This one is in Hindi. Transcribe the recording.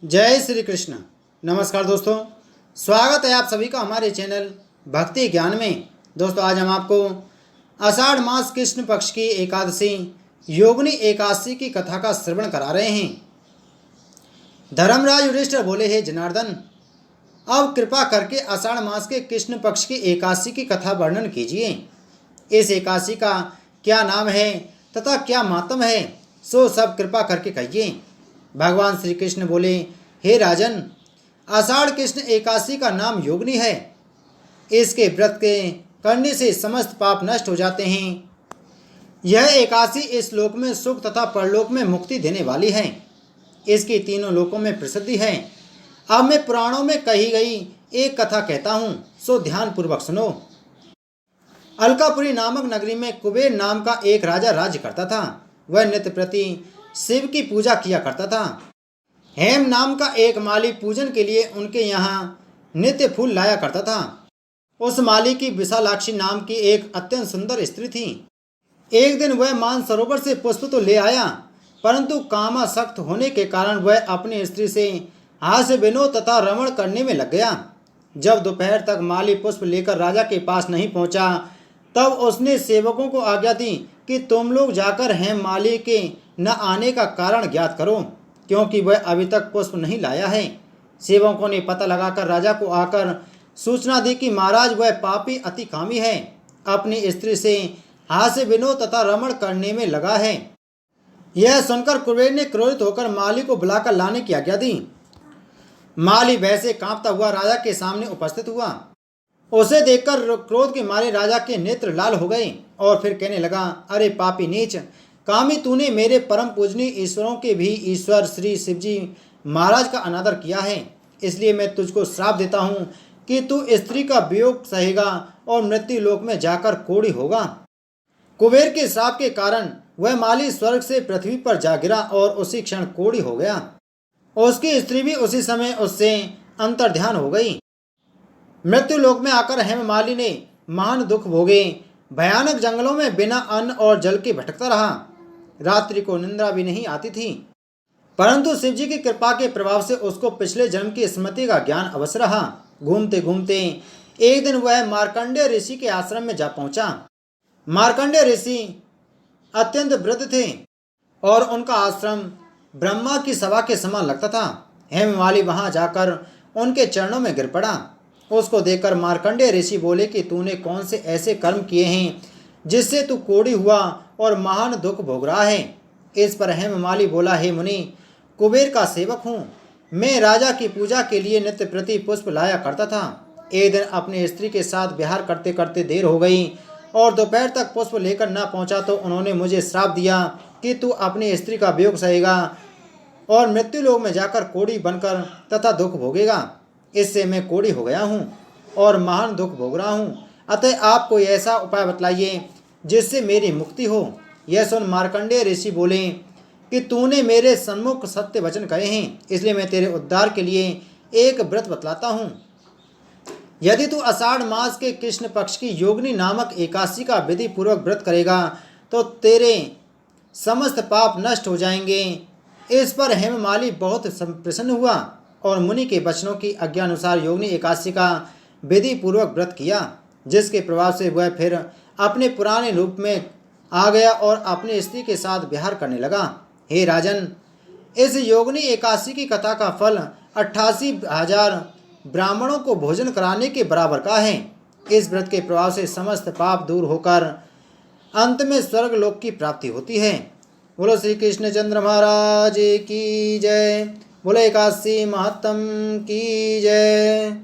जय श्री कृष्ण। नमस्कार दोस्तों, स्वागत है आप सभी का हमारे चैनल भक्ति ज्ञान में। दोस्तों आज हम आपको आषाढ़ मास कृष्ण पक्ष की एकादशी योगिनी एकादशी की कथा का श्रवण करा रहे हैं। धर्मराज युधिष्ठिर बोले, हे जनार्दन, अब कृपा करके आषाढ़ मास के कृष्ण पक्ष की एकादशी की कथा वर्णन कीजिए। इस एकादशी का क्या नाम है तथा क्या मातम है, सो सब कृपा करके कहिए। भगवान श्री कृष्ण बोले, हे राजन, आषाढ़ कृष्ण एकादशी का नाम योगिनी है। इसके व्रत के करने से समस्त पाप नष्ट हो जाते हैं। यह एकादशी इस लोक में सुख तथा परलोक में मुक्ति देने वाली है। इसकी तीनों लोकों में प्रसिद्धि है। अब मैं पुराणों में कही गई एक कथा कहता हूँ, सो ध्यान पूर्वक सुनो। अलकापुरी नामक नगरी में कुबेर नाम का एक राजा राज्य करता था। वह नित्य प्रति शिव की पूजा किया करता था। हेम नाम का एक माली पूजन के लिए उनके यहाँ नित्य फूल लाया करता था। उस माली की विशालाक्षी नाम की एक अत्यंत सुंदर स्त्री थी। एक दिन वह मानसरोवर से पुष्प तो ले आया, परंतु कामासक्त होने के कारण वह अपनी स्त्री से हास्य विनोद तथा रमण करने में लग गया। जब दोपहर तक माली पुष्प लेकर राजा के पास नहीं पहुंचा, तब उसने सेवकों को आज्ञा दी कि तुम लोग जाकर हेम माली के न आने का कारण ज्ञात करो, क्योंकि वह अभी तक पुष्प नहीं लाया है। सेवकों ने पता लगाकर राजा को आकर सूचना दी कि महाराज, वह पापी अति कामी है, अपनी स्त्री से हास्य विनोद तथा रमण करने में लगा है। यह सुनकर कुबेर ने क्रोधित होकर माली को बुलाकर लाने की आज्ञा दी। माली भय से कांपता हुआ राजा के सामने उपस्थित हुआ। उसे देखकर क्रोध के मारे राजा के नेत्र लाल हो गए और फिर कहने लगा, अरे पापी नीच कामी, तूने मेरे परम पूजनीय ईश्वरों के भी ईश्वर श्री शिवजी महाराज का अनादर किया है। इसलिए मैं तुझको श्राप देता हूँ कि तू स्त्री का वियोग सहेगा और मृत्यु लोक में जाकर कोढ़ी होगा। कुबेर के श्राप के कारण वह माली स्वर्ग से पृथ्वी पर जा गिरा और उसी क्षण कोढ़ी हो गया। उसकी स्त्री भी उसी समय उससे अंतर्ध्यान हो गई। मृत्यु लोक में आकर हेममाली ने महान दुख भोगे। भयानक जंगलों में बिना अन्न और जल के भटकता रहा। रात्रि को निंद्रा भी नहीं आती थी, परंतु शिवजी की कृपा के प्रभाव से उसको पिछले जन्म की स्मृति का ज्ञान अवश्य रहा। घूमते घूमते एक दिन वह मार्कंडेय ऋषि के आश्रम में जा पहुंचा। मार्कंडेय ऋषि अत्यंत वृद्ध थे और उनका आश्रम ब्रह्मा की सभा के समान लगता था। हेममाली वहां जाकर उनके चरणों में गिर पड़ा। उसको देखकर मार्कंडेय ऋषि बोले कि तूने कौन से ऐसे कर्म किए हैं जिससे तू कोढ़ी हुआ और महान दुख भोग रहा है। इस पर हेममाली बोला, हे मुनि, कुबेर का सेवक हूँ। मैं राजा की पूजा के लिए नित्य प्रति पुष्प लाया करता था। एक दिन अपनी स्त्री के साथ विहार करते करते देर हो गई और दोपहर तक पुष्प लेकर न पहुंचा, तो उन्होंने मुझे श्राप दिया कि तू अपनी स्त्री का वियोग सहेगा और मृत्यु लोक में जाकर कोढ़ी बनकर तथा दुख भोगेगा। इससे मैं कोढ़ी हो गया हूँ और महान दुख भोग रहा हूँ। अतः आप कोई ऐसा उपाय बतलाइए जिससे मेरी मुक्ति हो। यह सुन मार्कंडेय ऋषि बोले कि तूने मेरे सन्मुख सत्य वचन कहे हैं, इसलिए मैं तेरे उद्धार के लिए एक व्रत बतलाता हूँ। यदि तू आषाढ़ मास के कृष्ण पक्ष की योगिनी नामक एकादशी का विधि पूर्वक व्रत करेगा तो तेरे समस्त पाप नष्ट हो जाएंगे। इस पर हेममाली बहुत प्रसन्न हुआ और मुनि के वचनों की आज्ञानुसार योगिनी एकादशी का विधि पूर्वक व्रत किया, जिसके प्रभाव से वह फिर अपने पुराने रूप में आ गया और अपनी स्त्री के साथ विहार करने लगा। हे राजन, इस योगिनी एकादशी की कथा का फल 88,000 ब्राह्मणों को भोजन कराने के बराबर का है। इस व्रत के प्रभाव से समस्त पाप दूर होकर अंत में स्वर्ग लोक की प्राप्ति होती है। बोलो श्री कृष्णचंद्र महाराज की जय। बोलो एकादशी महात्म की जय।